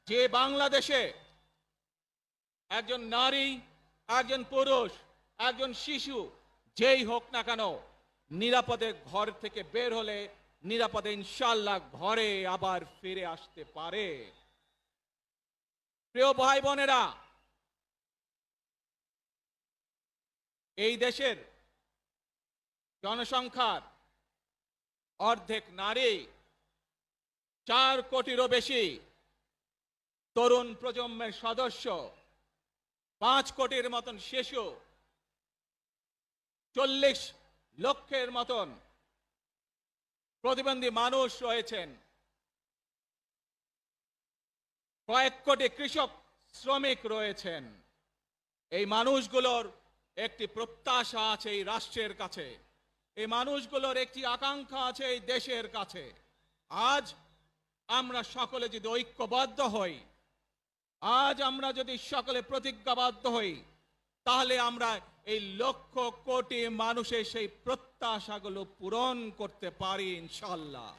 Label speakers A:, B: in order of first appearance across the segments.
A: যে বাংলাদেশে একজন নারী, একজন পুরুষ, একজন শিশু যেই হোক না কেন নিরাপদে ঘর থেকে বের হলে নিরাপদে ইনশাআল্লাহ ঘরে আবার ফিরে আসতে পারে। প্রিয় ভাই বোনেরা, এই দেশের জনসংখ্যার অর্ধেক নারী, 4 কোটিরও বেশি তরুণ প্রজন্মের সদস্য, 5 কোটির মতন শিশু, 40 লক্ষের মতন প্রতিবন্ধী মানুষ রয়েছেন, কয়েক কোটি কৃষক শ্রমিক রয়েছেন। এই মানুষগুলোর একটি প্রত্যাশা আছে এই রাষ্ট্রের কাছে, এই মানুষগুলোর একটি আকাঙ্ক্ষা আছে এই দেশের কাছে। আজ আমরা সকলে যদি ঐক্যবদ্ধ হই, আজ আমরা যদি সকলে প্রতিজ্ঞাবদ্ধ হই, তাহলে আমরা এই লক্ষ কোটি মানুষের সেই প্রত্যাশাগুলো পূরণ করতে পারি ইনশাআল্লাহ।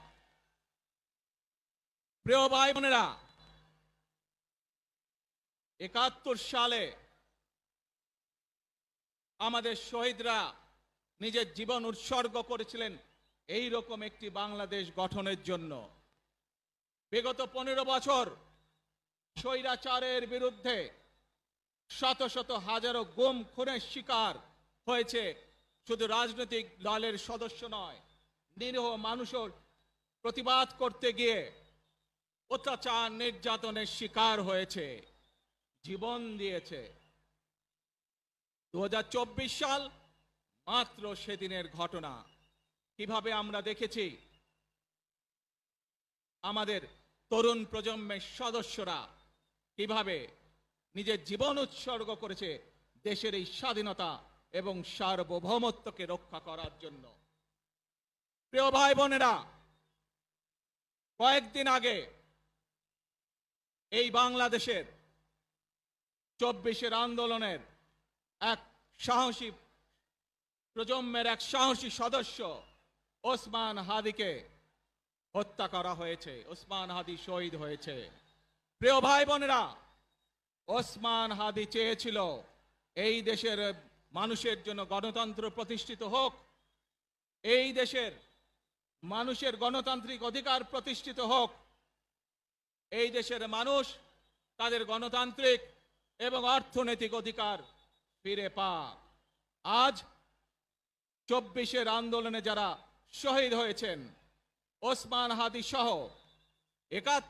A: প্রিয় ভাই বোনেরা, ৭১ সালে আমাদের শহীদরা নিজের জীবন উৎসর্গ করেছিলেন এই রকম একটি বাংলাদেশ গঠনের জন্য। বিগত 15 বছর স্বৈরাচারের বিরুদ্ধে শত শত হাজারো গুম খুনের শিকার হয়েছে শুধু রাজনৈতিক দলের সদস্য নয়, নিরীহ মানুষের প্রতিবাদ করতে গিয়ে অত্যাচার নির্যাতনের শিকার হয়েছে, জীবন দিয়েছে। 2024 সাল মাত্র সেদিনের ঘটনা। কিভাবে আমরা দেখেছি আমাদের তরুণ প্রজন্মের সদস্যরা কিভাবে নিজের জীবন উৎসর্গ করেছে দেশের এই স্বাধীনতা এবং সার্বভৌমত্বকে রক্ষা করার জন্য। প্রিয় ভাই বোনেরা, কয়েকদিন আগে এই বাংলাদেশের 24 আন্দোলনের এক সাহসী প্রজন্মের এক সাহসী সদস্য ওসমান হাদিকে হত্যা করা হয়েছে। ওসমান হাদি শহীদ হয়েছে। প্রিয় ভাই বোনেরা, ওসমান হাদি চেয়েছিল এই দেশের মানুষের জন্য গণতন্ত্র প্রতিষ্ঠিত হোক, এই দেশের মানুষের গণতান্ত্রিক অধিকার প্রতিষ্ঠিত হোক, এই দেশের মানুষ তাদের গণতান্ত্রিক এবং অর্থনৈতিক অধিকার ফিরে পাক। আজ 24 আন্দোলনে যারা শহীদ হয়েছেন, ওসমান হাদি সহ ৭১